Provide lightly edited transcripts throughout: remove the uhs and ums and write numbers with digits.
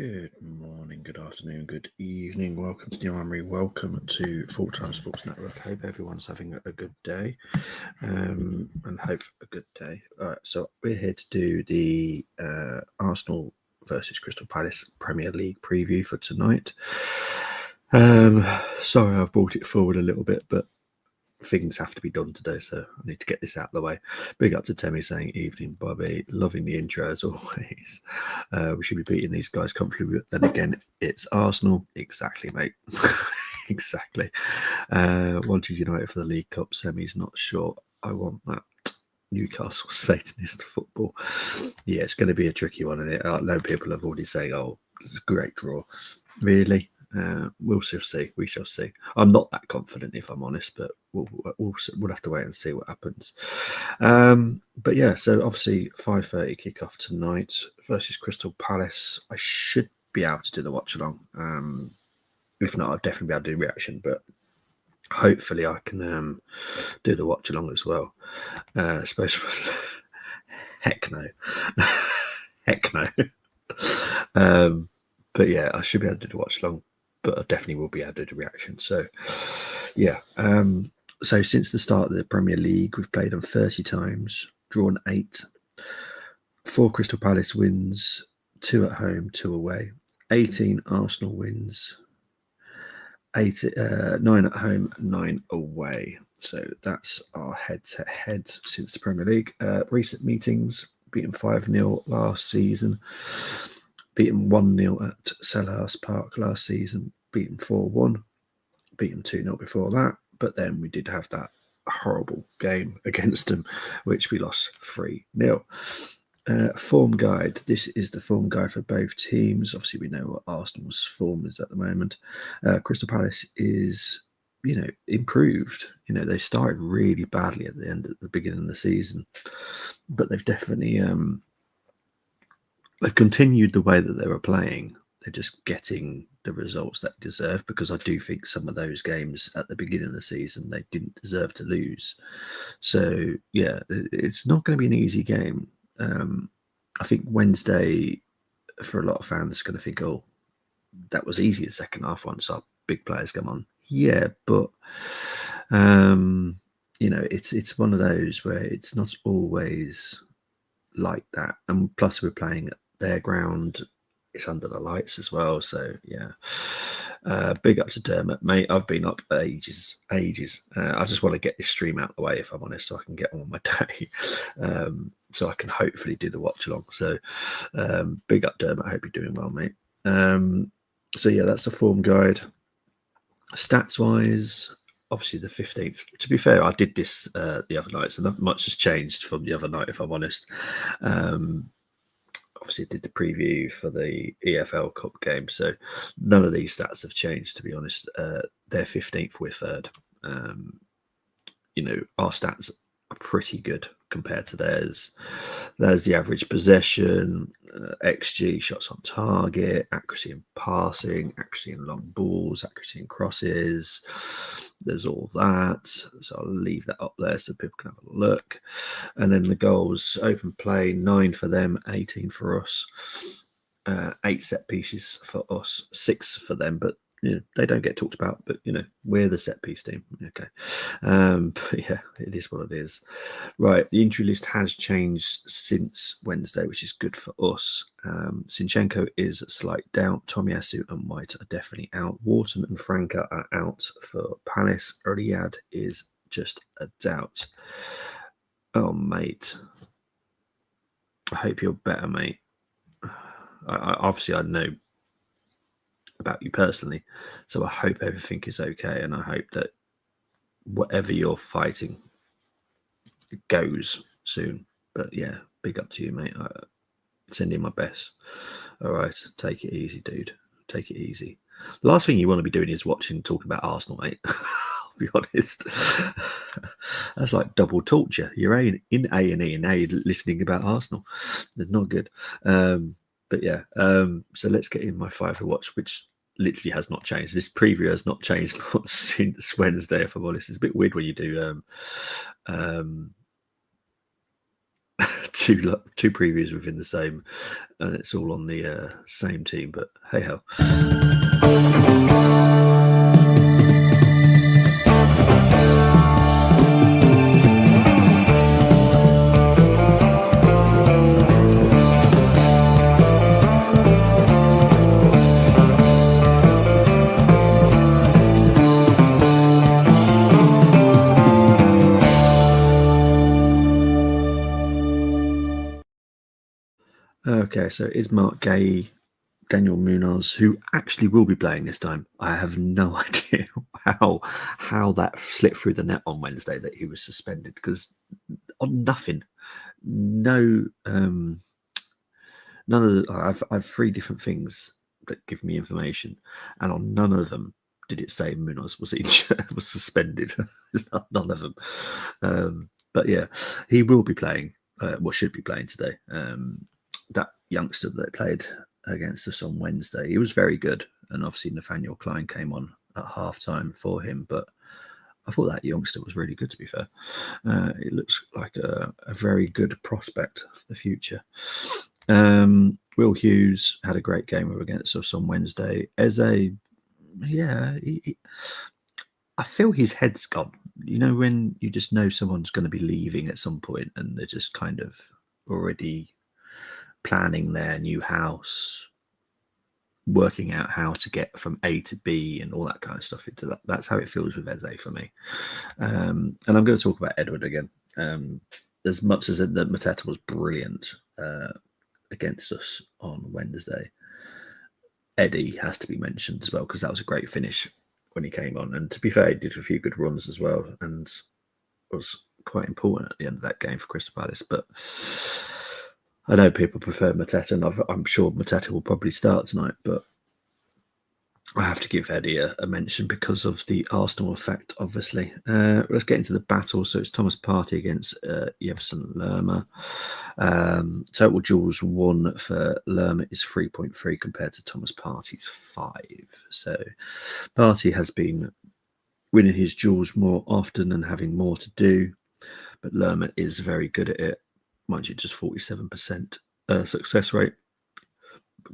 Good morning, good afternoon, good evening. Welcome to the Armory. Welcome to Full Time Sports Network. Hope everyone's having a good day, and hope a good day. All right, so we're here to do the Arsenal versus Crystal Palace Premier League preview for tonight. Sorry, I've brought it forward a little bit, but things have to be done today, so I need to get this out of the way. Big up to Temi saying evening, Bobby. Loving the intro as always. We should be beating these guys comfortably, but then again, it's Arsenal. Exactly, mate. Exactly. Wanted United for the League Cup semis. Not sure I want that. Newcastle Satanist football. Yeah, it's going to be a tricky one, and I know people have already saying, "Oh, it's a great draw." Really? We'll see. We shall see. I'm not that confident, if I'm honest, but we'll have to wait and see what happens. But yeah, so obviously 5:30 kickoff tonight versus Crystal Palace. I should be able to do the watch along. If not, I'll definitely be able to do reaction, but hopefully I can do the watch along as well. I suppose heck no. Heck no. But yeah, I should be able to do the watch along, but I definitely will be able to do the reaction. So yeah. So since the start of the Premier League, we've played them 30 times, drawn 8, 4 Crystal Palace wins, 2 at home, 2 away, 18 Arsenal wins, 9 at home, 9 away. So that's our head-to-head since the Premier League. Recent meetings, beaten 5-0 last season, beaten 1-0 at Selhurst Park last season, beaten 4-1, beaten 2-0 before that. But then we did have that horrible game against them, which we lost 3-0. Form guide. This is the form guide for both teams. Obviously, we know what Arsenal's form is at the moment. Crystal Palace is, improved. They started really badly at the beginning of the season, but they've definitely they've continued the way that they were playing. They're just getting the results that they deserve, because I do think some of those games at the beginning of the season they didn't deserve to lose. So yeah, it's not going to be an easy game. I think Wednesday, for a lot of fans, is going to think, oh, that was easy the second half once our big players come on. Yeah, but it's one of those where it's not always like that. And plus we're playing at their ground. It's under the lights as well. So yeah, big up to Dermot, mate. I've been up ages. I just want to get this stream out of the way, if I'm honest, so I can get on with my day. So I can hopefully do the watch along. So big up Dermot. I hope you're doing well, mate. So yeah, that's the form guide. Stats wise, obviously the 15th. To be fair, I did this the other night, so not much has changed from the other night, if I'm honest. Obviously, I did the preview for the EFL Cup game, so none of these stats have changed, to be honest. They're 15th, we're 3rd. Our stats are pretty good compared to theirs. There's the average possession, XG, shots on target, accuracy in passing, accuracy in long balls, accuracy in crosses. There's all that. So I'll leave that up there so people can have a look. And then the goals, open play, 9 for them, 18 for us. 8 set pieces for us, 6 for them, but they don't get talked about, but we're the set piece team. Okay. But yeah, it is what it is. Right, the injury list has changed since Wednesday, which is good for us. Zinchenko is a slight doubt. Tomiyasu and White are definitely out. Wharton and Franca are out for Palace. Riyad is just a doubt. Oh, mate. I hope you're better, mate. Obviously, I know about you personally, so I hope everything is okay, and I hope that whatever you're fighting goes soon. But yeah, big up to you, mate. Send in my best. All right, take it easy, dude. Take it easy. The last thing you want to be doing is talking about Arsenal, mate. I'll be honest. That's like double torture. You're in A&E and now you're listening about Arsenal. It's not good. But yeah, so let's get in my 5 to watch, which literally has not changed. This preview has not changed since Wednesday, if I'm honest. It's a bit weird when you do two previews within the same, and it's all on the same team. But hey ho. Okay, so is Mark Gay, Daniel Munoz, who actually will be playing this time? I have no idea how that slipped through the net on Wednesday that he was suspended, because on nothing, no, none of the, I've 3 different things that give me information, and on none of them did it say Munoz was was suspended. None of them. But yeah, he will be playing. Should be playing today. That youngster that played against us on Wednesday, he was very good, and obviously Nathaniel Klein came on at halftime for him, but I thought that youngster was really good, to be fair. It looks like a very good prospect for the future. Will Hughes had a great game against us on Wednesday. Eze, yeah, I feel his head's gone. You know, when you just know someone's going to be leaving at some point and they're just kind of already planning their new house, working out how to get from A to B and all that kind of stuff. That's how it feels with Eze for me. And I'm going to talk about Edward again. As much as that Mateta was brilliant against us on Wednesday, Eddie has to be mentioned as well, because that was a great finish when he came on. And to be fair, he did a few good runs as well and was quite important at the end of that game for Crystal Palace. But I know people prefer Mateta, and I'm sure Mateta will probably start tonight, but I have to give Eddie a mention because of the Arsenal effect, obviously. Let's get into the battle. So it's Thomas Partey against Jefferson Lerma. Total duels won for Lerma is 3.3 compared to Thomas Partey's 5. So Partey has been winning his duels more often and having more to do, but Lerma is very good at it. Mind you, just 47% success rate.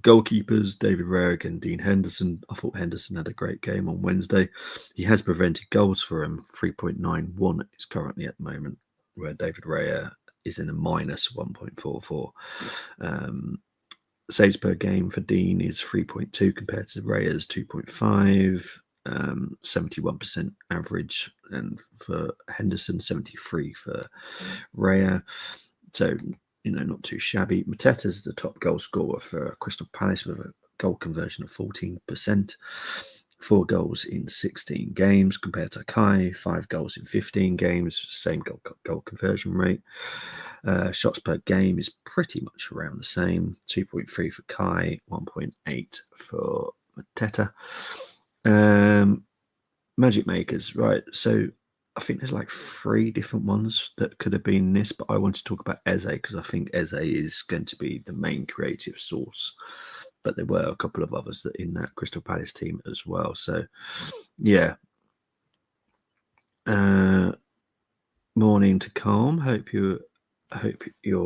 Goalkeepers, David Raya and Dean Henderson. I thought Henderson had a great game on Wednesday. He has prevented goals for him. 3.91 is currently at the moment, where David Raya is in a minus 1.44. Saves per game for Dean is 3.2 compared to Raya's 2.5. 71% average, and for Henderson, 73 for Raya. So, you know, not too shabby. Mateta's the top goal scorer for Crystal Palace with a goal conversion of 14%. 4 goals in 16 games compared to Kai, 5 goals in 15 games, same goal conversion rate. Shots per game is pretty much around the same. 2.3 for Kai, 1.8 for Mateta. Magic makers, right? So I think there's like 3 different ones that could have been this, but I want to talk about Eze because I think Eze is going to be the main creative source. But there were a couple of others that in that Crystal Palace team as well. So, yeah. Morning to Calm. Hope you're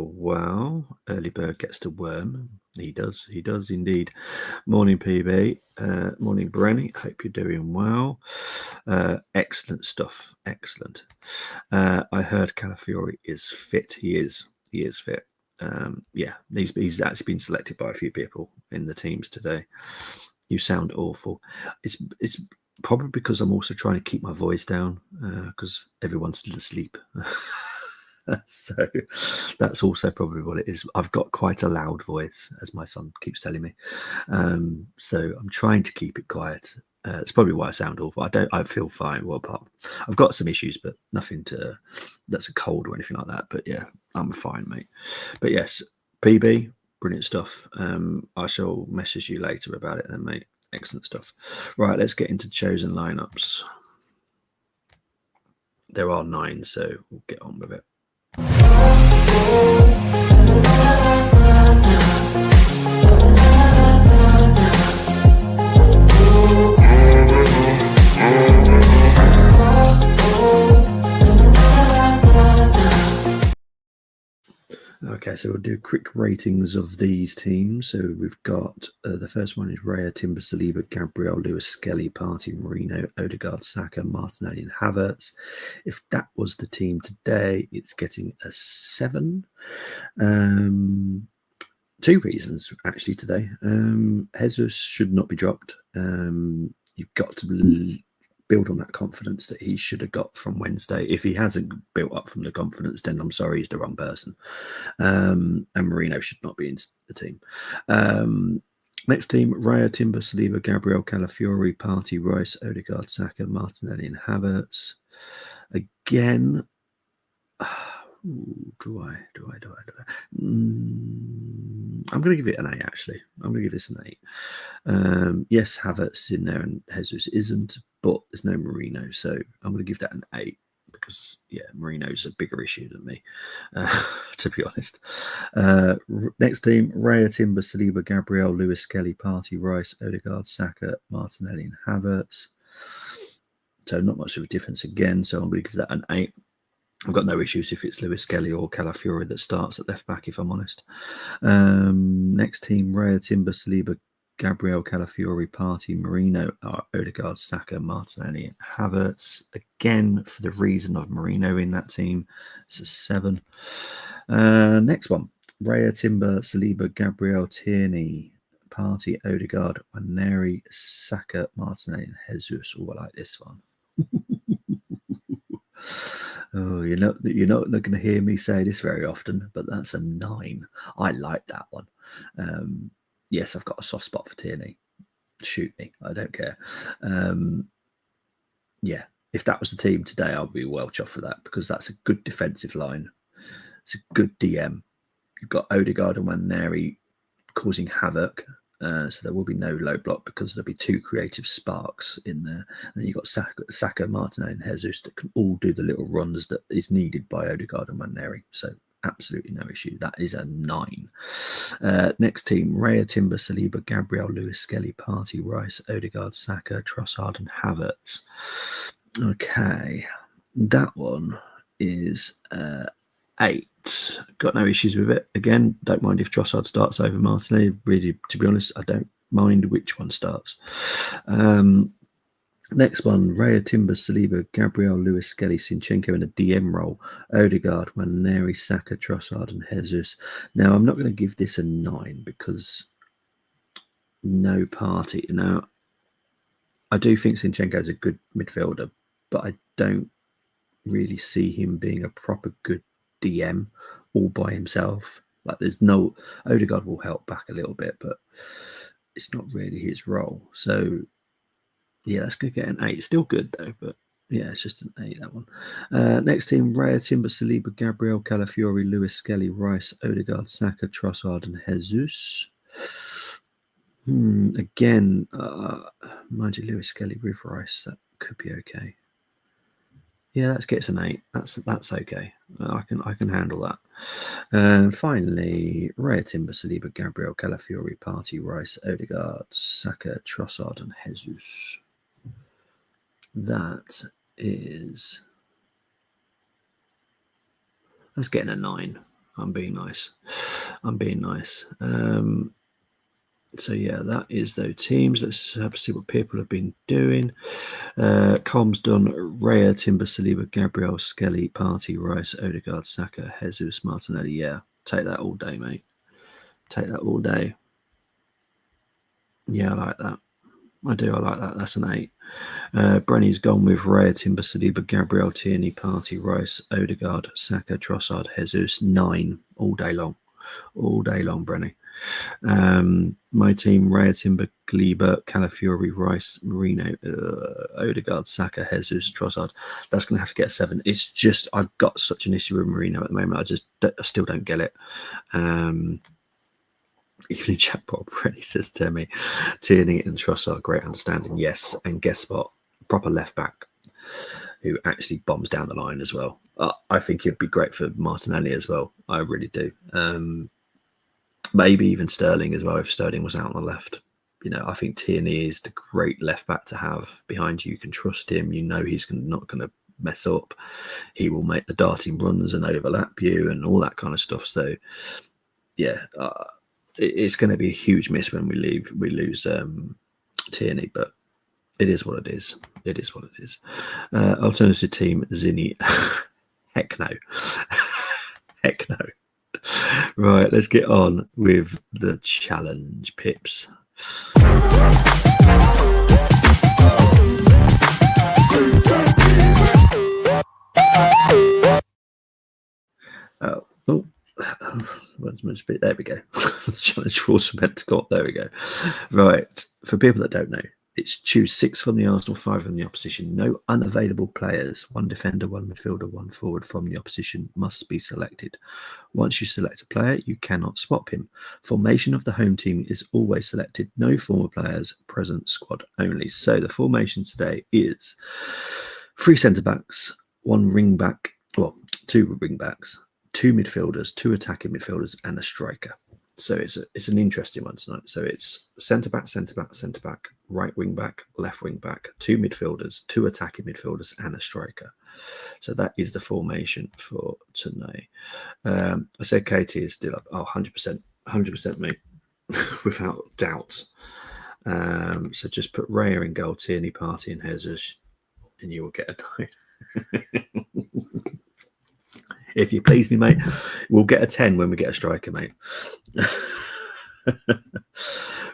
well. Early bird gets the worm. He does indeed. Morning PB. Morning Brenny. Hope you're doing well. Excellent stuff. Excellent. I heard Calafiori is fit. He is fit. Yeah, he's actually been selected by a few people in the teams today. You sound awful. It's probably because I'm also trying to keep my voice down because everyone's still asleep. So that's also probably what it is. I've got quite a loud voice, as my son keeps telling me. So I'm trying to keep it quiet. It's probably why I sound awful. I feel fine. Well, I've got some issues, but nothing that's a cold or anything like that. But yeah, I'm fine, mate. But yes, PB, brilliant stuff. I shall message you later about it then, mate. Excellent stuff. Right, let's get into chosen lineups. There are 9, so we'll get on with it. Okay, so we'll do quick ratings of these teams. So we've got the first one is Raya, Timber, Saliba, Gabriel, Lewis, Skelly, Partey, Marino, Odegaard, Saka, Martinelli, and Havertz. If that was the team today, it's getting a 7. Two reasons actually today. Jesus should not be dropped. You've got to build on that confidence that he should have got from Wednesday. If he hasn't built up from the confidence, then I'm sorry, he's the wrong person. And Marino should not be in the team. Next team, Raya, Timber, Saliba, Gabriel, Calafiori, Partey, Rice, Odegaard, Saka, Martinelli, and Havertz. Again, do I? I'm going to give it an 8, actually. I'm going to give this an 8. Yes, Havertz in there and Jesus isn't, but there's no Marino. So I'm going to give that an 8 because, yeah, Marino's a bigger issue than me, to be honest. Next team, Raya, Timber, Saliba, Gabriel, Lewis, Skelly, Partey, Rice, Odegaard, Saka, Martinelli, and Havertz. So not much of a difference again. So I'm going to give that an 8. I've got no issues if it's Lewis Skelly or Calafiori that starts at left back, if I'm honest. Next team, Raya, Timber, Saliba, Gabriel, Calafiori, Partey, Marino, Odegaard, Saka, Martinelli, and Havertz. Again, for the reason of Marino in that team, it's a 7. Next one, Raya, Timber, Saliba, Gabriel, Tierney, Partey, Odegaard, Neri, Saka, Martinelli, and Jesus. Oh, I like this one. Oh, you're not going to hear me say this very often, but that's a 9. I like that one. Yes, I've got a soft spot for Tierney. Shoot me, I don't care. Yeah, if that was the team today, I'd be well chuffed for that because that's a good defensive line. It's a good DM. You've got Odegaard and Nwaneri causing havoc. So there will be no low block because there'll be 2 creative sparks in there. And then you've got Saka, Martinelli, and Jesus that can all do the little runs that is needed by Odegaard and Nwaneri. So absolutely no issue. That is a 9. Next team, Raya, Timber, Saliba, Gabriel, Lewis, Skelly, Partey, Rice, Odegaard, Saka, Trossard, and Havertz. Okay, that one is 8. Got no issues with it. Again, don't mind if Trossard starts over Martinelli. Really, to be honest, I don't mind which one starts. Next one, Raya, Timber, Saliba, Gabriel, Lewis, Skelly, Zinchenko in a DM role. Odegaard, Nwaneri, Saka, Trossard, and Jesus. Now, I'm not going to give this a 9 because no Partey. Now, I do think Zinchenko is a good midfielder, but I don't really see him being a proper good DM all by himself. Like there's no Odegaard will help back a little bit, but it's not really his role. So yeah, that's gonna get an 8. Still good though, but yeah, it's just an 8, that one. Next team, Raya, Timber, Saliba, Gabriel, Calafiori, Lewis, Skelly, Rice, Odegaard, Saka, Trossard, and Jesus. Again, mind you, Lewis, Skelly with Rice, that could be okay. Yeah, that gets an 8. That's okay. I can handle that. And finally, Raya, Timber, Saliba, Gabriel, Calafiori, Partey, Rice, Odegaard, Saka, Trossard, and Jesus. That's getting a 9. I'm being nice. So yeah, that is those teams. Let's have to see what people have been doing. Com's done Raya, Timber, Saliba, Gabriel, Skelly, Partey, Rice, Odegaard, Saka, Jesus, Martinelli. Yeah, take that all day, mate. Take that all day. Yeah, I like that. I do. I like that. That's an 8. Brenny's gone with Raya, Timber, Saliba, Gabriel, Tierney, Partey, Rice, Odegaard, Saka, Trossard, Jesus. 9 all day long. All day long, Brenny. My team, Raya, Timber, Gleba, Calafiori, Rice, Marino, Odegaard, Saka, Jesus, Trossard. That's going to have to get a 7. It's just I've got such an issue with Marino at the moment. I still don't get it. Even in chatbot, Brenny says to me, Tierney and Trossard, great understanding. Yes, and guess what? Proper left back who actually bombs down the line as well. I think it'd be great for Martinelli as well. I really do. Maybe even Sterling as well if Sterling was out on the left. You know, I think Tierney is the great left back to have behind you. You can trust him. You know he's not going to mess up. He will make the darting runs and overlap you and all that kind of stuff. So yeah, it's going to be a huge miss when we lose Tierney, but it is what it is. It is what it is. Alternative team, Zinni. Heck no. Heck no. Right, let's get on with the challenge, pips. There we go. Challenge rules are meant to go up. There we go. Right, for people that don't know, it's choose 6 from the Arsenal, 5 from the opposition. No unavailable players. 1 defender, 1 midfielder, 1 forward from the opposition must be selected. Once you select a player, you cannot swap him. Formation of the home team is always selected. No former players, present squad only. So the formation today is 3 centre-backs, 1 ring-back, well, 2 ring-backs, 2 midfielders, 2 attacking midfielders, and a striker. So it's an interesting one tonight. So it's centre-back, centre-back, centre-back, right wing-back, left wing-back, 2 midfielders, 2 attacking midfielders, and a striker. So that is the formation for tonight. I said KT is still up. Oh, 100% me, without doubt. So just put Raya in goal, Tierney, Partey, and Jesus, and you will get a 9. If you please me, mate, we'll get a 10 when we get a striker, mate.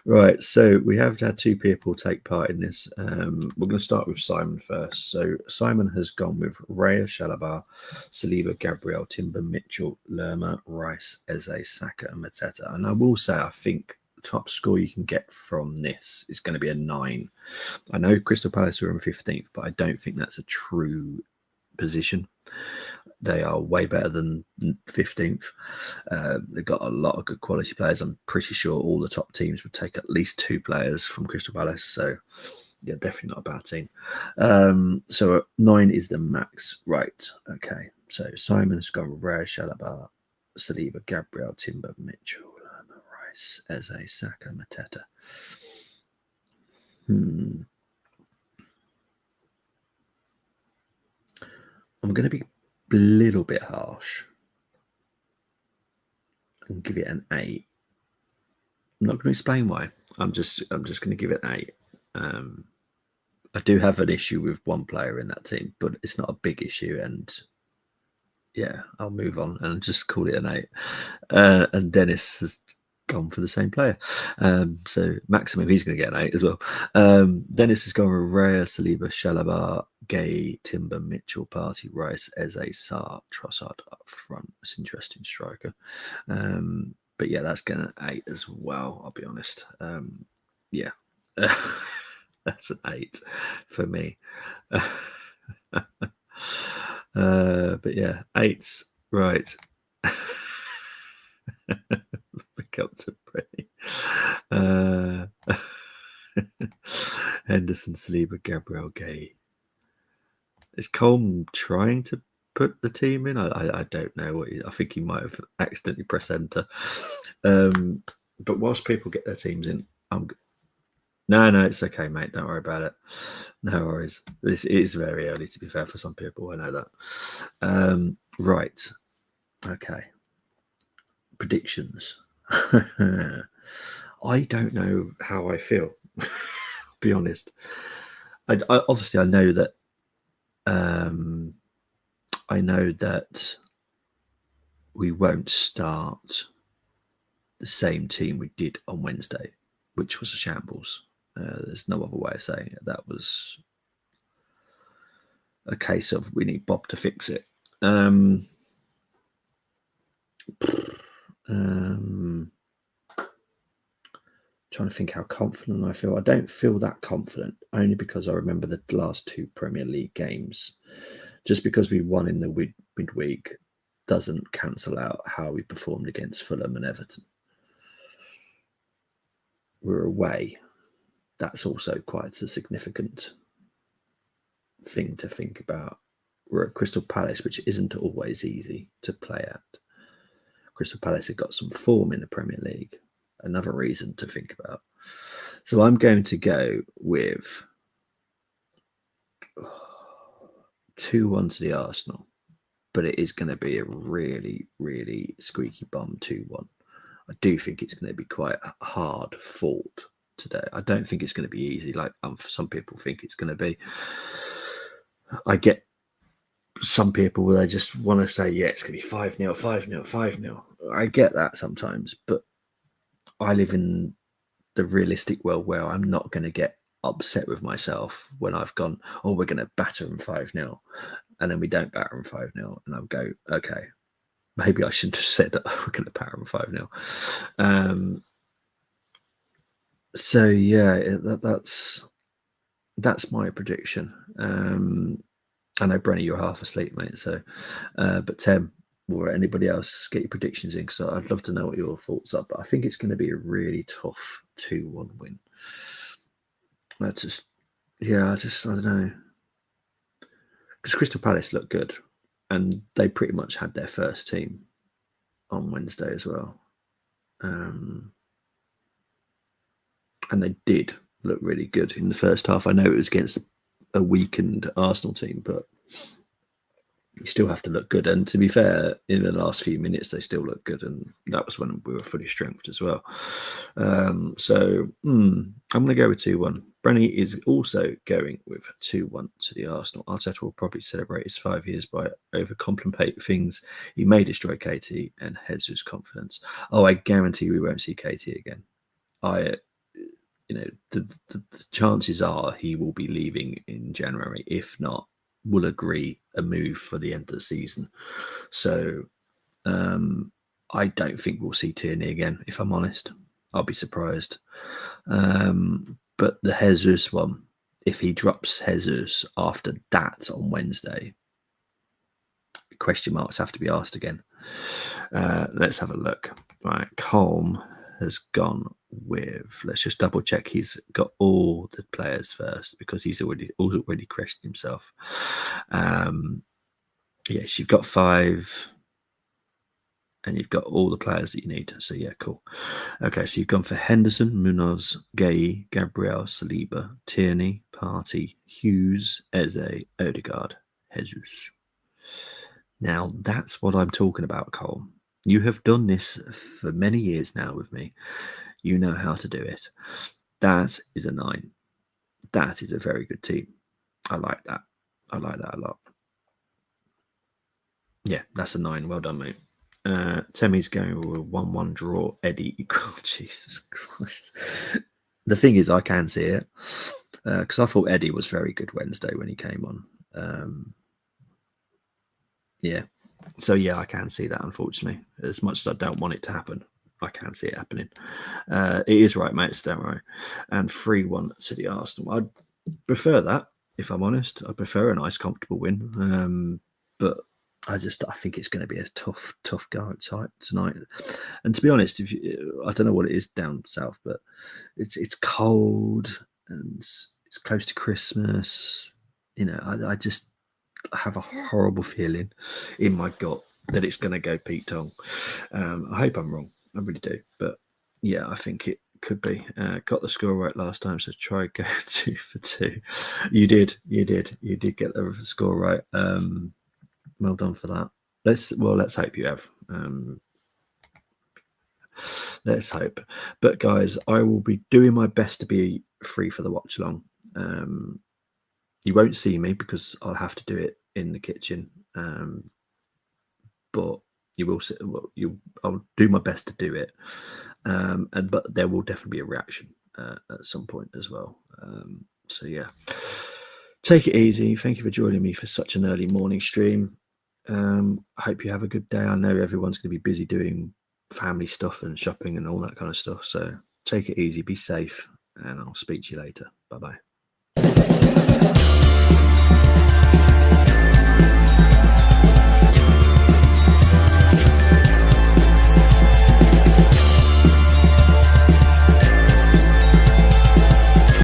Right, so we have had 2 people take part in this. We're going to start with Simon first. So Simon has gone with Raya, Chalobah, Saliba, Gabriel, Timber, Mitchell, Lerma, Rice, Eze, Saka, and Mateta. And I will say, I think the top score you can get from this is going to be a 9. I know Crystal Palace are in 15th, but I don't think that's a true position. They are way better than 15th. They've got a lot of good quality players. I'm pretty sure all the top teams would take at least 2 players from Crystal Palace. So, yeah, definitely not a bad team. So 9 is the max. Right. Okay. So Simon's got Raya, Chalobah, Saliba, Gabriel, Timber, Mitchell, Lerma, Rice, Eze, Saka, Mateta. I'm going to be a little bit harsh and give it an 8. I'm not going to explain why. I'm just going to give it an 8. I do have an issue with 1 player in that team, but it's not a big issue, and yeah, I'll move on and just call it an 8. And Dennis has gone for the same player. So maximum, he's going to get an 8 as well. Dennis has gone with Raya, Saliba, Chalobah, Gay, Timber, Mitchell, Partey, Rice, Eze, Sarr, Trossard up front. It's an interesting striker. But yeah, that's going to 8 as well, I'll be honest. Yeah. That's an 8 for me. But yeah, 8s. Right. Pick up to Bray. Henderson, Saliba, Gabriel, Gay. Is Colm trying to put the team in? I don't know. I think he might have accidentally pressed enter. But whilst people get their teams in, No, it's okay, mate. Don't worry about it. No worries. This is very early, to be fair, for some people. I know that. Right. Okay. Predictions. I don't know how I feel. To be honest. I obviously I know that. I know that we won't start the same team we did on Wednesday, which was a shambles. There's no other way of saying it. That was a case of we need Bob to fix it. Trying to think how confident I feel. I don't feel that confident, only because I remember the last 2 Premier League games. Just because we won in the midweek doesn't cancel out how we performed against Fulham and Everton. We're away. That's also quite a significant thing to think about. We're at Crystal Palace, which isn't always easy to play at. Crystal Palace have got some form in the Premier League. Another reason to think about. So I'm going to go with 2-1 to the Arsenal, but it is going to be a really, really squeaky bum 2-1. I do think it's going to be quite hard fought today. I don't think it's going to be easy like some people think it's going to be. I get some people where they just want to say, yeah, it's going to be 5-0, 5-0, 5-0. I get that sometimes, but I live in the realistic world where I'm not going to get upset with myself when I've gone, oh, we're going to batter them 5-0, and then we don't batter them 5-0, and I'll go, okay, maybe I shouldn't have said that we're going to batter them 5-0. So yeah, that's my prediction. I know, Brenny, you're half asleep, mate. So, but Tim or anybody else, get your predictions in, because I'd love to know what your thoughts are. But I think it's going to be a really tough 2-1 win. I don't know, because Crystal Palace looked good, and they pretty much had their first team on Wednesday as well, and they did look really good in the first half. I know it was against a weakened Arsenal team, but you still have to look good. And to be fair, in the last few minutes, they still look good, and that was when we were fully strengthened as well. I'm going to go with 2-1. Brenny is also going with 2-1 to the Arsenal. Arteta will probably celebrate his 5 years by over-contemplate things. He may destroy KT and Jesus' confidence. Oh, I guarantee we won't see KT again. The chances are he will be leaving in January. If not, we'll agree a move for the end of the season. So I don't think we'll see Tierney again, if I'm honest. I'll be surprised. But the Jesus one, if he drops Jesus after that on Wednesday, question marks have to be asked again. Let's have a look. Right, Colm has gone with, let's just double check he's got all the players first, because he's already questioned himself. Yes, you've got 5 and you've got all the players that you need. So yeah, cool. Okay, so you've gone for Henderson, Munoz, Gay, Gabriel, Saliba, Tierney, Partey, Hughes, Eze, Odegaard, Jesus. Now that's what I'm talking about, Cole. You have done this for many years now with me. You know how to do it. That is a 9. That is a very good team. I like that. I like that a lot. Yeah, that's a 9. Well done, mate. Temmie's going with a 1-1 draw. Eddie, oh, Jesus Christ. The thing is, I can see it, because I thought Eddie was very good Wednesday when he came on. Yeah. So yeah, I can see that, unfortunately. As much as I don't want it to happen, I can see it happening. It is right, mate. Don't worry. And 3-1 to the Arsenal. I'd prefer that, if I'm honest. I prefer a nice, comfortable win. But I think it's going to be a tough go outside tonight. And to be honest, I don't know what it is down south, but it's cold and it's close to Christmas. I just have a horrible feeling in my gut that it's going to go Pete Tong. I hope I'm wrong. I really do. But yeah, I think it could be. Got the score right last time, so try go 2 for 2. You did get the score right. Well done for that. Let's hope you have. Let's hope. But guys, I will be doing my best to be free for the watch along. You won't see me because I'll have to do it in the kitchen. But you will see. I'll do my best to do it. But there will definitely be a reaction at some point as well. So yeah, take it easy. Thank you for joining me for such an early morning stream. I hope you have a good day. I know everyone's going to be busy doing family stuff and shopping and all that kind of stuff. So take it easy, be safe, and I'll speak to you later. Bye-bye.